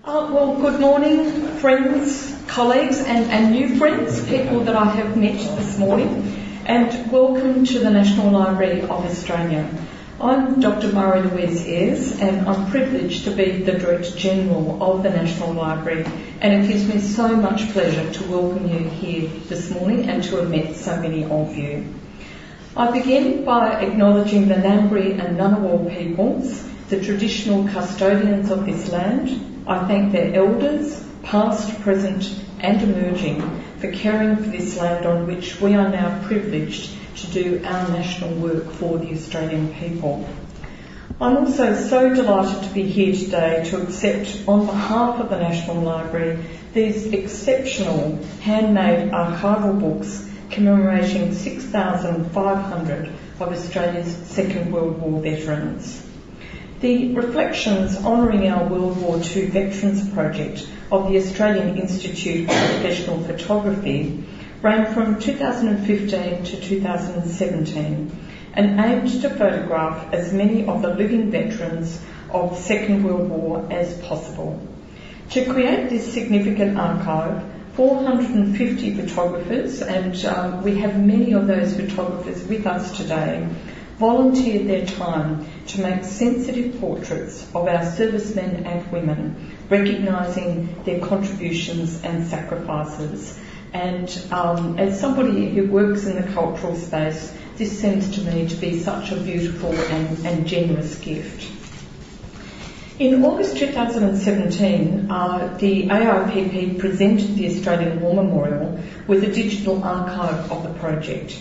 Well, good morning, friends, colleagues and new friends, people that I have met this morning, and welcome to the National Library of Australia. I'm Dr. Louise Ayres, and I'm privileged to be the Director General of the National Library, and it gives me so much pleasure to welcome you here this morning and to have met so many of you. I begin by acknowledging the Ngambri and Ngunnawal peoples, the traditional custodians of this land. I thank their elders, past, present and emerging, for caring for this land on which we are now privileged to do our national work for the Australian people. I'm also so delighted to be here today to accept, on behalf of the National Library, these exceptional handmade archival books commemorating 6,500 of Australia's Second World War veterans. The Reflections honouring our World War II Veterans project of the Australian Institute of Professional Photography ran from 2015 to 2017 and aimed to photograph as many of the living veterans of the Second World War as possible. To create this significant archive, 450 photographers, and we have many of those photographers with us today, volunteered their time to make sensitive portraits of our servicemen and women, recognising their contributions and sacrifices. And as somebody who works in the cultural space, this seems to me to be such a beautiful and generous gift. In August 2017, the AIPP presented the Australian War Memorial with a digital archive of the project.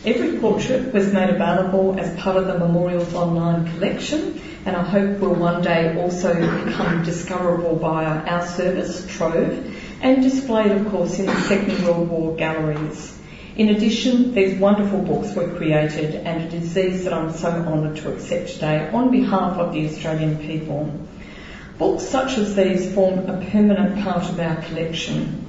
Every portrait was made available as part of the Memorial's online collection, and I hope will one day also become discoverable via our service, Trove, and displayed, of course, in the Second World War galleries. In addition, these wonderful books were created, and it is these that I'm so honoured to accept today on behalf of the Australian people. Books such as these form a permanent part of our collection.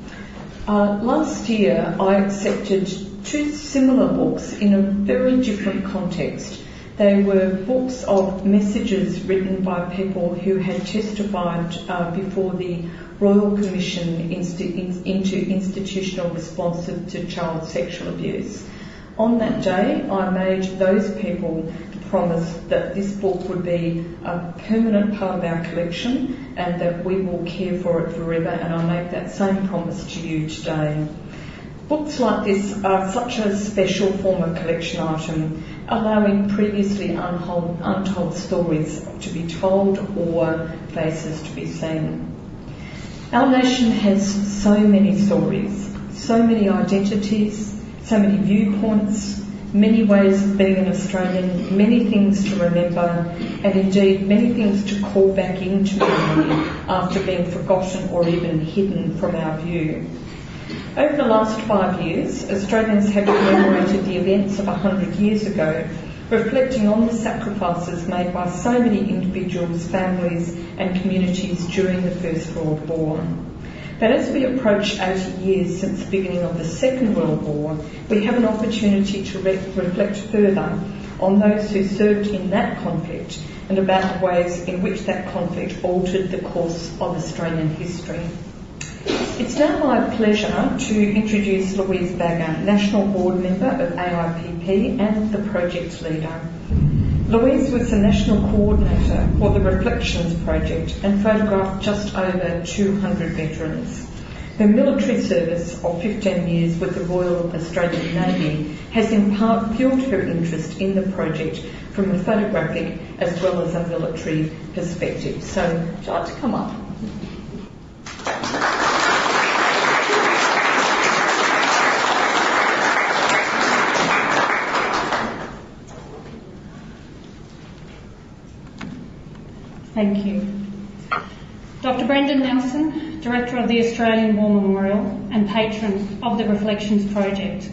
Last year, I accepted two similar books in a very different context. They were books of messages written by people who had testified before the Royal Commission into Institutional Response to Child Sexual Abuse. On that day, I made those people the promise that this book would be a permanent part of our collection and that we will care for it forever, and I make that same promise to you today. Books like this are such a special form of collection item, allowing previously untold stories to be told or faces to be seen. Our nation has so many stories, so many identities, so many viewpoints, many ways of being an Australian, many things to remember, and indeed many things to call back into memory after being forgotten or even hidden from our view. Over the last 5 years, Australians have commemorated the events of 100 years ago, reflecting on the sacrifices made by so many individuals, families and communities during the First World War. But as we approach 80 years since the beginning of the Second World War, we have an opportunity to reflect further on those who served in that conflict and about the ways in which that conflict altered the course of Australian history. It's now my pleasure to introduce Louise Bagger, National Board Member of AIPP and the project leader. Louise was the National Coordinator for the Reflections project and photographed just over 200 veterans. Her military service of 15 years with the Royal Australian Navy has in part fuelled her interest in the project from a photographic as well as a military perspective. So, would you like to come up? Thank you. Dr. Brendan Nelson, Director of the Australian War Memorial and Patron of the Reflections Project.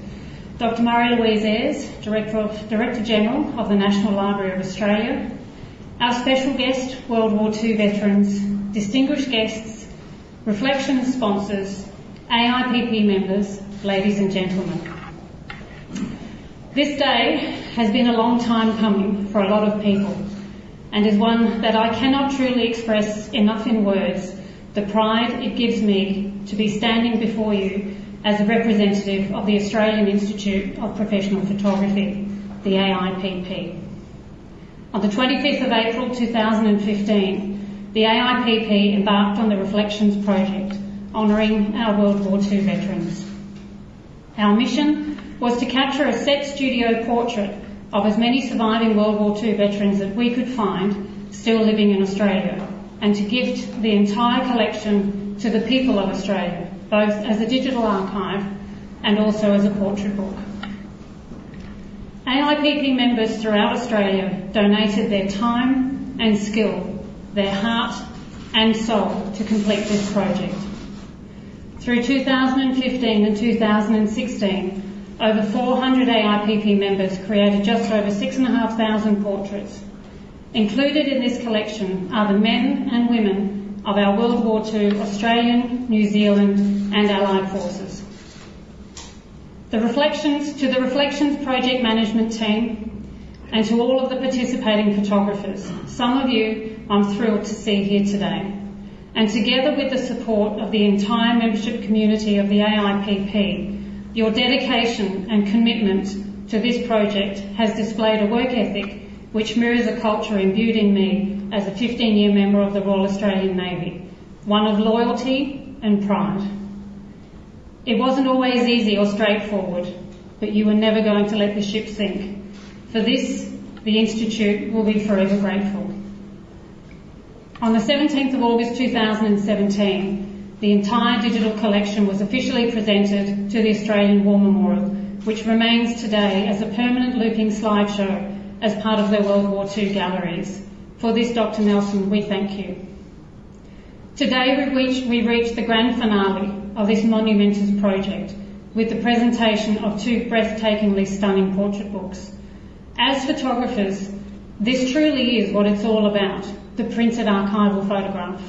Dr. Louise Ayres, Director General of the National Library of Australia. Our special guest, World War II veterans, distinguished guests, Reflections sponsors, AIPP members, ladies and gentlemen. This day has been a long time coming for a lot of people, and is one that I cannot truly express enough in words the pride it gives me to be standing before you as a representative of the Australian Institute of Professional Photography, the AIPP. On the 25th of April 2015, the AIPP embarked on the Reflections project, honouring our World War II veterans. Our mission was to capture a set studio portrait of as many surviving World War II veterans that we could find still living in Australia, and to gift the entire collection to the people of Australia, both as a digital archive and also as a portrait book. AIPP members throughout Australia donated their time and skill, their heart and soul to complete this project. Through 2015 and 2016, over 400 AIPP members created just over 6,500 portraits. Included in this collection are the men and women of our World War II Australian, New Zealand and Allied forces. To the Reflections project management team and to all of the participating photographers, some of you I'm thrilled to see here today. And together with the support of the entire membership community of the AIPP, your dedication and commitment to this project has displayed a work ethic which mirrors a culture imbued in me as a 15-year member of the Royal Australian Navy, one of loyalty and pride. It wasn't always easy or straightforward, but you were never going to let the ship sink. For this, the Institute will be forever grateful. On the 17th of August 2017, the entire digital collection was officially presented to the Australian War Memorial, which remains today as a permanent looping slideshow as part of their World War II galleries. For this, Dr. Nelson, we thank you. Today we reach the grand finale of this monumentous project with the presentation of two breathtakingly stunning portrait books. As photographers, this truly is what it's all about, the printed archival photograph.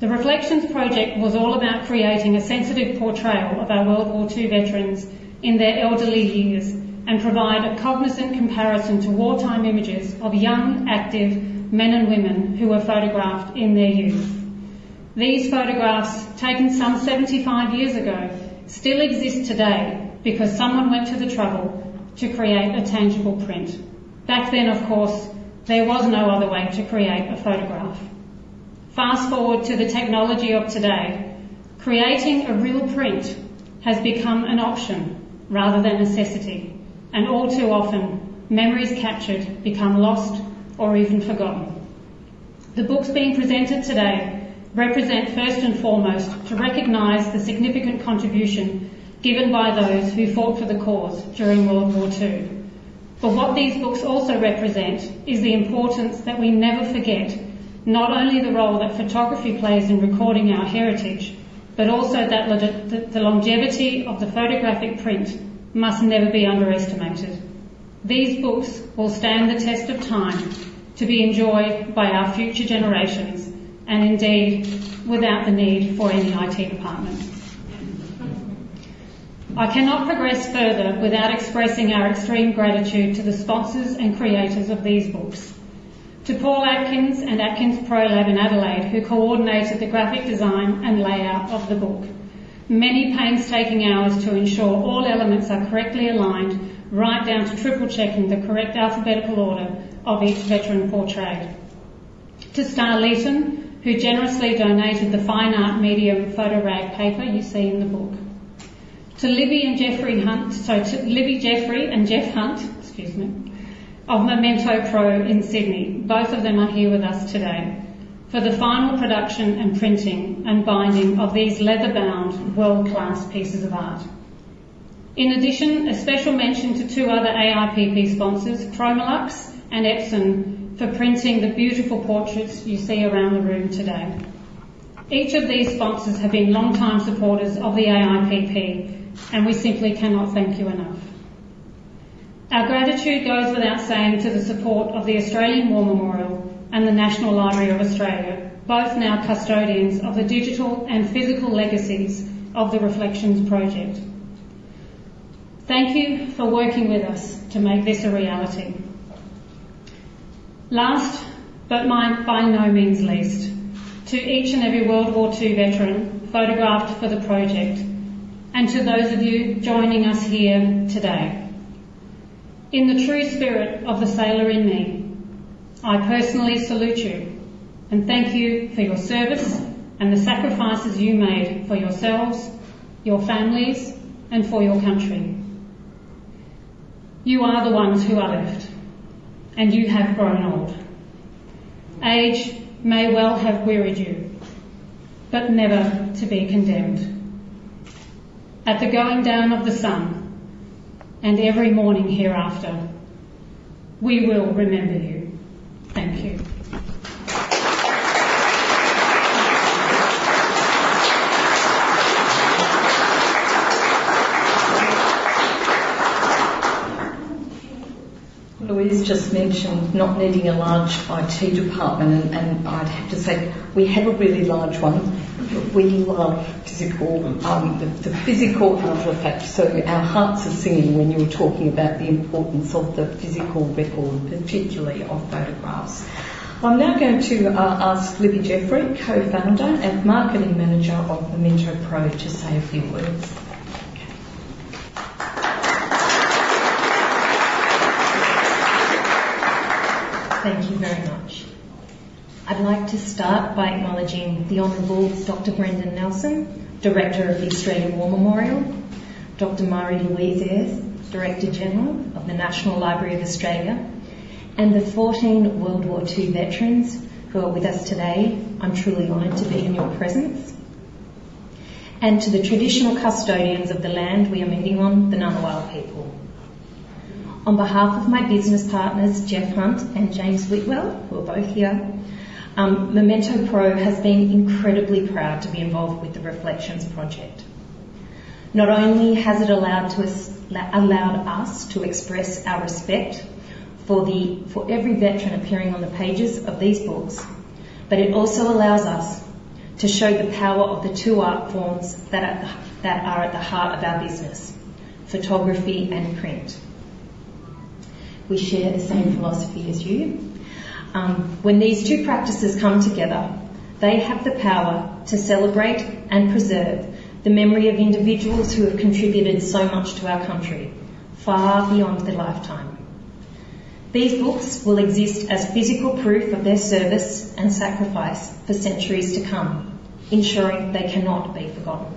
The Reflections project was all about creating a sensitive portrayal of our World War II veterans in their elderly years and provide a cognizant comparison to wartime images of young, active men and women who were photographed in their youth. These photographs, taken some 75 years ago, still exist today because someone went to the trouble to create a tangible print. Back then, of course, there was no other way to create a photograph. Fast forward to the technology of today, creating a real print has become an option rather than a necessity, and all too often, memories captured become lost or even forgotten. The books being presented today represent first and foremost to recognise the significant contribution given by those who fought for the cause during World War II. But what these books also represent is the importance that we never forget not only the role that photography plays in recording our heritage, but also that the longevity of the photographic print must never be underestimated. These books will stand the test of time to be enjoyed by our future generations, and indeed without the need for any IT department. I cannot progress further without expressing our extreme gratitude to the sponsors and creators of these books. To Paul Atkins and Atkins ProLab in Adelaide, who coordinated the graphic design and layout of the book. Many painstaking hours to ensure all elements are correctly aligned, right down to triple checking the correct alphabetical order of each veteran portrayed. To Star Leeton, who generously donated the fine art medium photo rag paper you see in the book. To Libby Jeffrey and Jeff Hunt, of Momento Pro in Sydney. Both of them are here with us today for the final production and printing and binding of these leather-bound, world-class pieces of art. In addition, a special mention to two other AIPP sponsors, Chromolux and Epson, for printing the beautiful portraits you see around the room today. Each of these sponsors have been long-time supporters of the AIPP, and we simply cannot thank you enough. Our gratitude goes without saying to the support of the Australian War Memorial and the National Library of Australia, both now custodians of the digital and physical legacies of the Reflections project. Thank you for working with us to make this a reality. Last, but by no means least, to each and every World War II veteran photographed for the project, and to those of you joining us here today. In the true spirit of the sailor in me, I personally salute you and thank you for your service and the sacrifices you made for yourselves, your families, and for your country. You are the ones who are left, and you have grown old. Age may well have wearied you, but never to be condemned. At the going down of the sun, and every morning hereafter, we will remember you. Thank you. Louise just mentioned not needing a large IT department, and I'd have to say we have a really large one. We love physical, the physical artefact, so our hearts are singing when you were talking about the importance of the physical record, particularly of photographs. I'm now going to ask Libby Jeffrey, co-founder and marketing manager of Momento Pro, to say a few words. Thank you very much. I'd like to start by acknowledging the Honourable Dr. Brendan Nelson, Director of the Australian War Memorial, Dr. Marie-Louise Ayres, Director General of the National Library of Australia, and the 14 World War II veterans who are with us today. I'm truly honoured to be in your presence. And to the traditional custodians of the land we are meeting on, the Ngunnawal people. On behalf of my business partners, Jeff Hunt and James Whitwell, who are both here, Momento Pro has been incredibly proud to be involved with the Reflections project. Not only has it allowed us to express our respect for every veteran appearing on the pages of these books, but it also allows us to show the power of the two art forms that are at the heart of our business, photography and print. We share the same philosophy as you. When these two practices come together, they have the power to celebrate and preserve the memory of individuals who have contributed so much to our country, far beyond their lifetime. These books will exist as physical proof of their service and sacrifice for centuries to come, ensuring they cannot be forgotten.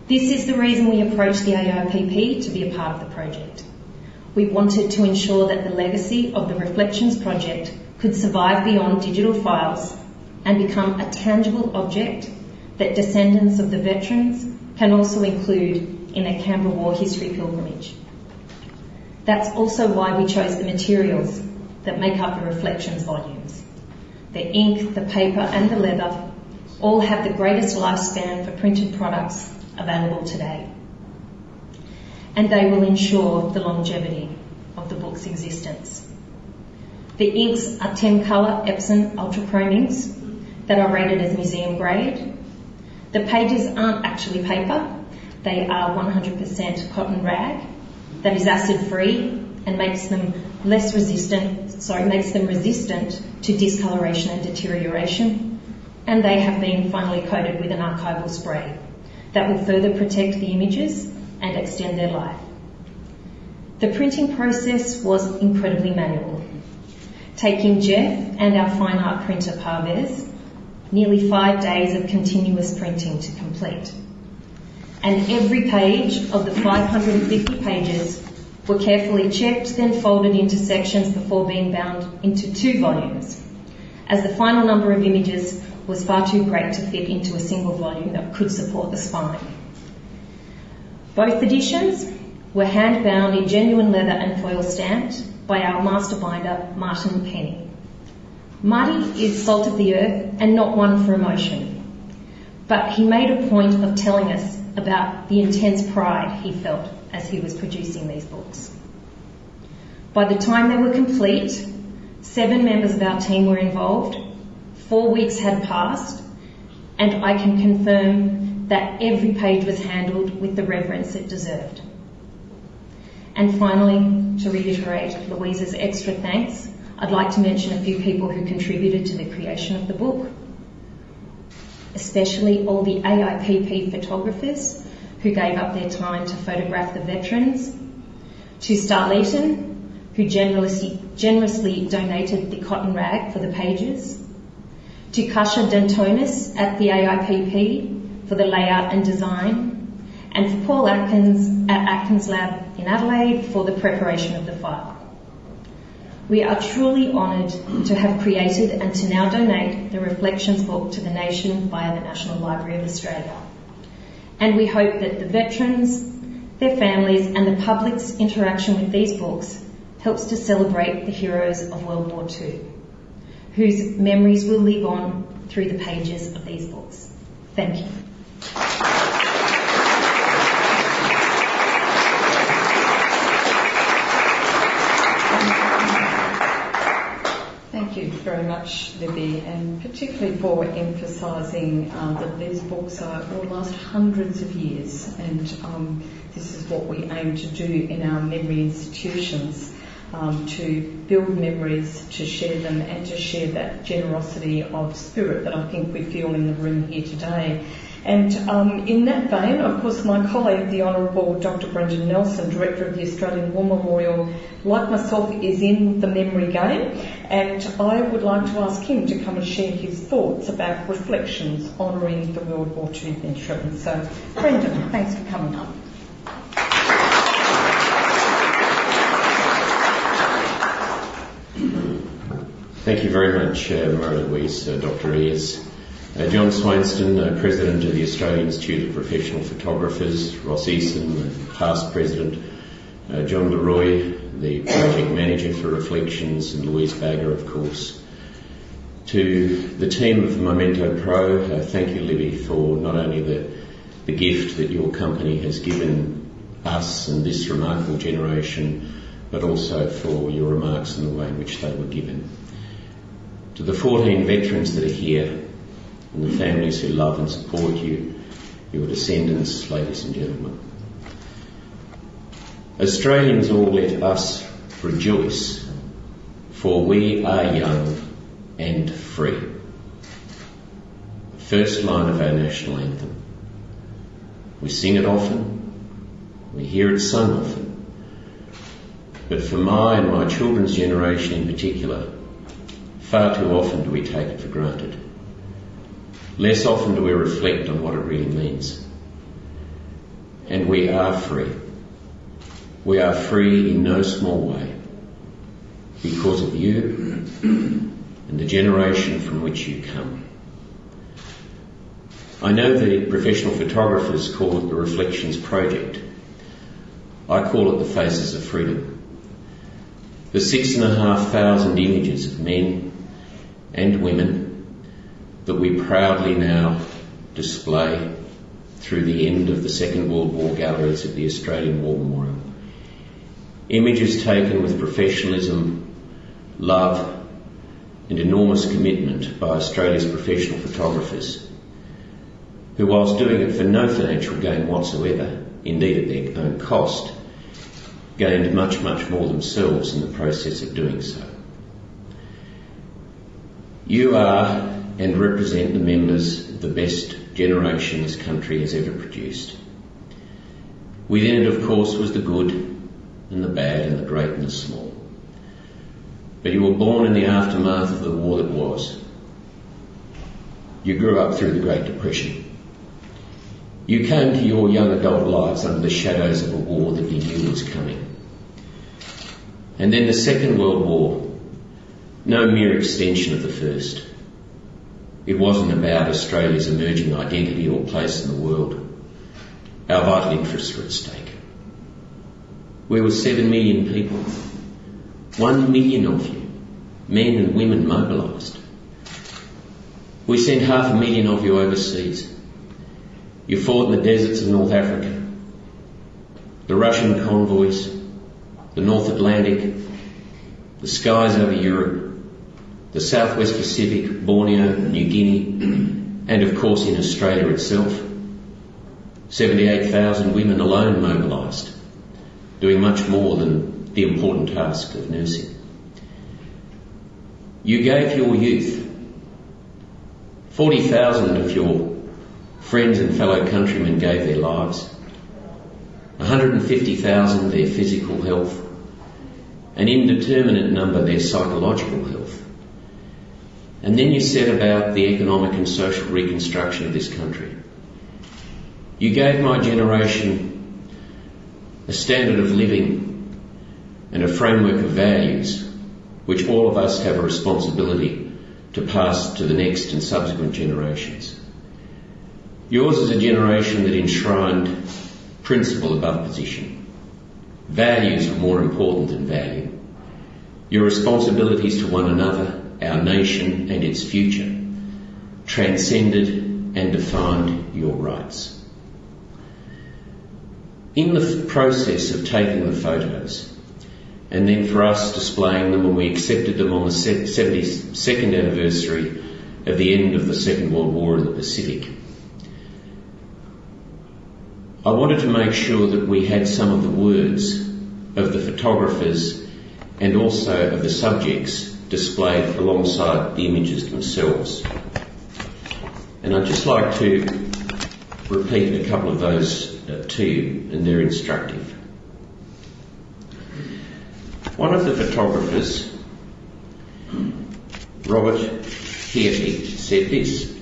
This is the reason we approached the AIPP to be a part of the project. We wanted to ensure that the legacy of the Reflections project could survive beyond digital files and become a tangible object that descendants of the veterans can also include in their Canberra War history pilgrimage. That's also why we chose the materials that make up the Reflections volumes. The ink, the paper and the leather all have the greatest lifespan for printed products available today. And they will ensure the longevity of the book's existence. The inks are 10-colour Epson Ultrachrome inks that are rated as museum grade. The pages aren't actually paper, they are 100% cotton rag that is acid-free and makes them resistant to discoloration and deterioration, and they have been finally coated with an archival spray that will further protect the images and extend their life. The printing process was incredibly manual, taking Jeff and our fine art printer Parvez nearly 5 days of continuous printing to complete. And every page of the 550 pages were carefully checked, then folded into sections before being bound into 2 volumes, as the final number of images was far too great to fit into a single volume that could support the spine. Both editions were hand-bound in genuine leather and foil stamped by our master binder, Martin Penny. Marty is salt of the earth and not one for emotion, but he made a point of telling us about the intense pride he felt as he was producing these books. By the time they were complete, 7 members of our team were involved, 4 weeks had passed, and I can confirm that every page was handled with the reverence it deserved. And finally, to reiterate Louise's extra thanks, I'd like to mention a few people who contributed to the creation of the book. especially all the AIPP photographers who gave up their time to photograph the veterans, to Starleton, who generously donated the cotton rag for the pages, to Kasha Dentonis at the AIPP for the layout and design, and for Paul Atkins at Atkins Lab in Adelaide for the preparation of the file. We are truly honoured to have created and to now donate the Reflections book to the nation via the National Library of Australia. And we hope that the veterans, their families and the public's interaction with these books helps to celebrate the heroes of World War II, whose memories will live on through the pages of these books. Thank you. Thank you very much, Libby, and particularly for emphasising that these books will last hundreds of years, and this is what we aim to do in our memory institutions, to build memories, to share them, and to share that generosity of spirit that I think we feel in the room here today. And in that vein, of course, my colleague, the Honourable Dr. Brendan Nelson, Director of the Australian War Memorial, like myself, is in the memory game, and I would like to ask him to come and share his thoughts about reflections honouring the World War II veterans. So, Brendan, thanks for coming up. Thank you very much, Marie-Louise, Dr. Ayres. John Swainston, President of the Australian Institute of Professional Photographers, Ross Eason, past President, John Leroy, the Project Manager for Reflections, and Louise Bagger, of course. To the team of Momento Pro, thank you, Libby, for not only the gift that your company has given us and this remarkable generation, but also for your remarks and the way in which they were given. To the 14 veterans that are here, and the families who love and support you, your descendants, ladies and gentlemen. Australians, all let us rejoice, for we are young and free. First line of our national anthem. We sing it often, we hear it sung often, but for my and my children's generation in particular, far too often do we take it for granted. Less often do we reflect on what it really means. And we are free. We are free in no small way because of you and the generation from which you come. I know the professional photographers call it the Reflections Project. I call it the Faces of Freedom. The 6,500 images of men and women that we proudly now display through the end of the Second World War galleries at the Australian War Memorial. Images taken with professionalism, love and enormous commitment by Australia's professional photographers, who, whilst doing it for no financial gain whatsoever, indeed at their own cost, gained much, much more themselves in the process of doing so. You are and represent the members of the best generation this country has ever produced. Within it, of course, was the good and the bad and the great and the small. But you were born in the aftermath of the war that was. You grew up through the Great Depression. You came to your young adult lives under the shadows of a war that you knew was coming. And then the Second World War, no mere extension of the First. It wasn't about Australia's emerging identity or place in the world. Our vital interests were at stake. We were 7 million people. 1 million of you, men and women, mobilised. We sent 500,000 of you overseas. You fought in the deserts of North Africa, the Russian convoys, the North Atlantic, the skies over Europe, the Southwest Pacific, Borneo, New Guinea, and of course in Australia itself. 78,000 women alone mobilised, doing much more than the important task of nursing. You gave your youth 40,000 of your friends and fellow countrymen gave their lives. 150,000 their physical health. An indeterminate number their psychological health. And then you set about the economic and social reconstruction of this country. You gave my generation a standard of living and a framework of values which all of us have a responsibility to pass to the next and subsequent generations. Yours is a generation that enshrined principle above position. Values were more important than value. Your responsibilities to one another, our nation and its future, transcended and defined your rights. In the process of taking the photos, and then for us displaying them when we accepted them on the 72nd anniversary of the end of the Second World War in the Pacific, I wanted to make sure that we had some of the words of the photographers and also of the subjects displayed alongside the images themselves. And I'd just like to repeat a couple of those to you, and they're instructive. One of the photographers, Robert Hearty, said this: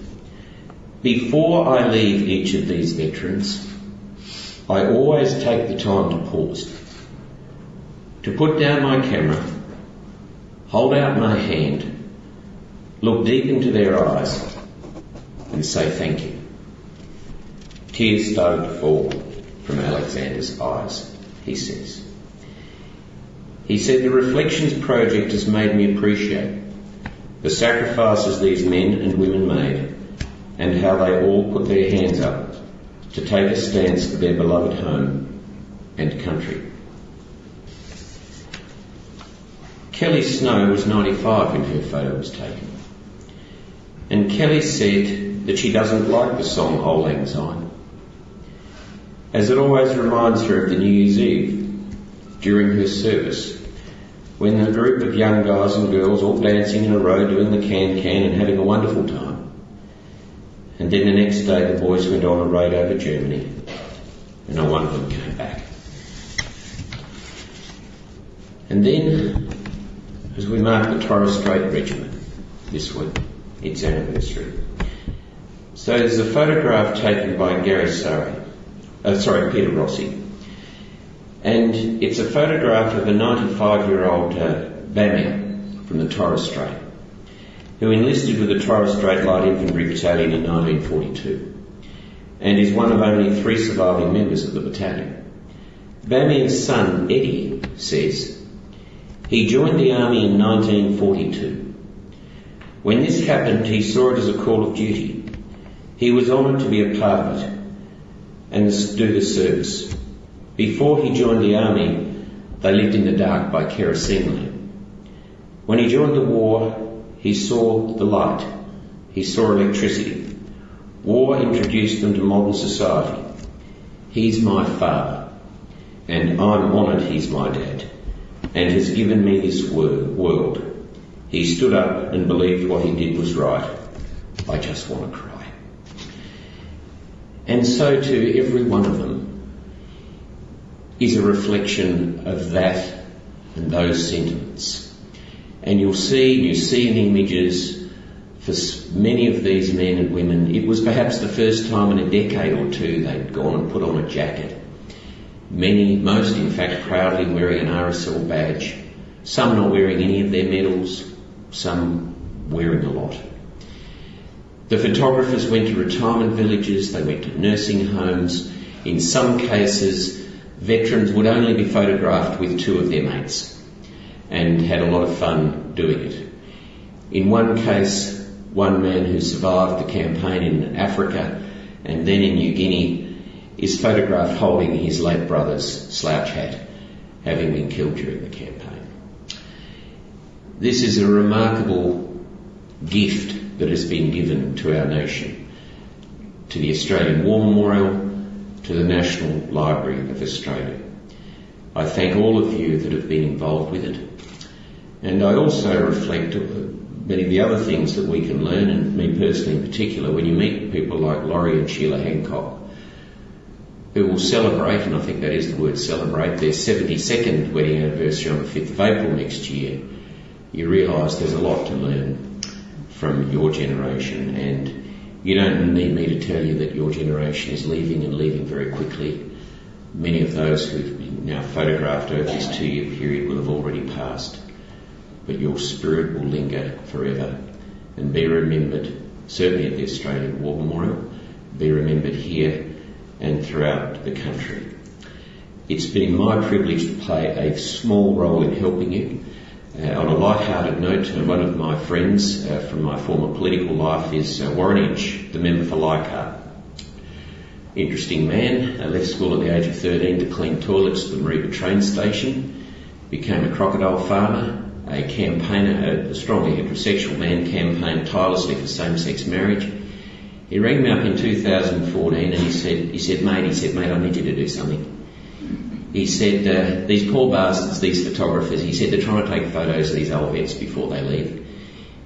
"Before I leave each of these veterans, I always take the time to pause, to put down my camera, hold out my hand, look deep into their eyes and say thank you." Tears started to fall from Alexander's eyes, he says. He said, "The Reflections project has made me appreciate the sacrifices these men and women made and how they all put their hands up to take a stance for their beloved home and country." Kelly Snow was 95 when her photo was taken. And Kelly said that she doesn't like the song Auld Lang Syne, as it always reminds her of the New Year's Eve during her service, when a group of young guys and girls all dancing in a row doing the can-can and having a wonderful time. And then the next day the boys went on a raid over Germany and not one of them came back. And then, as we mark the Torres Strait Regiment this week, its anniversary, so there's a photograph taken by Peter Rossi, and it's a photograph of a 95-year-old Bamia from the Torres Strait, who enlisted with the Torres Strait Light Infantry Battalion in 1942, and is one of only 3 surviving members of the battalion. Bamia's son, Eddie, says, "He joined the army in 1942. When this happened, he saw it as a call of duty. He was honoured to be a part of it and do the service. Before he joined the army, they lived in the dark by kerosene lamp. When he joined the war, he saw the light. He saw electricity. War introduced them to modern society. He's my father, and I'm honoured he's my dad, and has given me this world. He stood up and believed what he did was right. I just want to cry." And so to every one of them is a reflection of that and those sentiments. And you see in the images, for many of these men and women, it was perhaps the first time in a decade or two they'd gone and put on a jacket. Most in fact proudly wearing an RSL badge, some not wearing any of their medals, some wearing a lot. The photographers went to retirement villages, they went to nursing homes. In some cases, veterans would only be photographed with 2 of their mates and had a lot of fun doing it. In one case, one man who survived the campaign in Africa and then in New Guinea is photographed holding his late brother's slouch hat, having been killed during the campaign. This is a remarkable gift that has been given to our nation, to the Australian War Memorial, to the National Library of Australia. I thank all of you that have been involved with it, and I also reflect many of the other things that we can learn, and me personally in particular, when you meet people like Laurie and Sheila Hancock, who will celebrate, and I think that is the word celebrate, their 72nd wedding anniversary on the 5th of April next year, you realise there's a lot to learn from your generation, and you don't need me to tell you that your generation is leaving and leaving very quickly. Many of those who've been now photographed over this 2-year period will have already passed, but your spirit will linger forever and be remembered, certainly at the Australian War Memorial, be remembered here and throughout the country. It's been my privilege to play a small role in helping you. On a light-hearted note, one of my friends from my former political life is Warren Inch, the member for Leichhardt. Interesting man, left school at the age of 13 to clean toilets at the Mareeba train station, became a crocodile farmer, a campaigner, a strongly heterosexual man, campaigned tirelessly for same-sex marriage. He rang me up in 2014 and he said, mate, I need you to do something. He said, these poor bastards, these photographers, he said, they're trying to take photos of these old vets before they leave.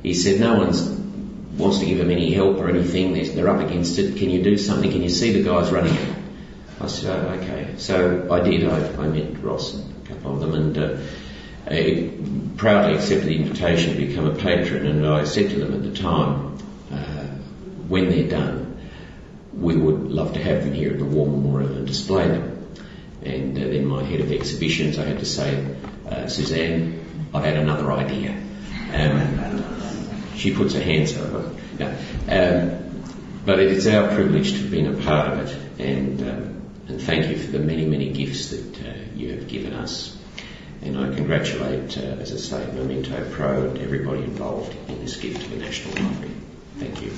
He said, no one wants to give them any help or anything, they're up against it, can you do something, can you see the guys running it? I said, oh, okay. So I did, I met Ross and a couple of them, and I proudly accepted the invitation to become a patron, and I said to them at the time, when they're done, we would love to have them here at the War Memorial and display them. And then my head of exhibitions, I had to say, Suzanne, I've had another idea. She puts her hands up. No. But it is our privilege to have been a part of it, and thank you for the many, many gifts that you have given us. And I congratulate, as I say, Momento Pro and everybody involved in this gift to the National Library. Thank you.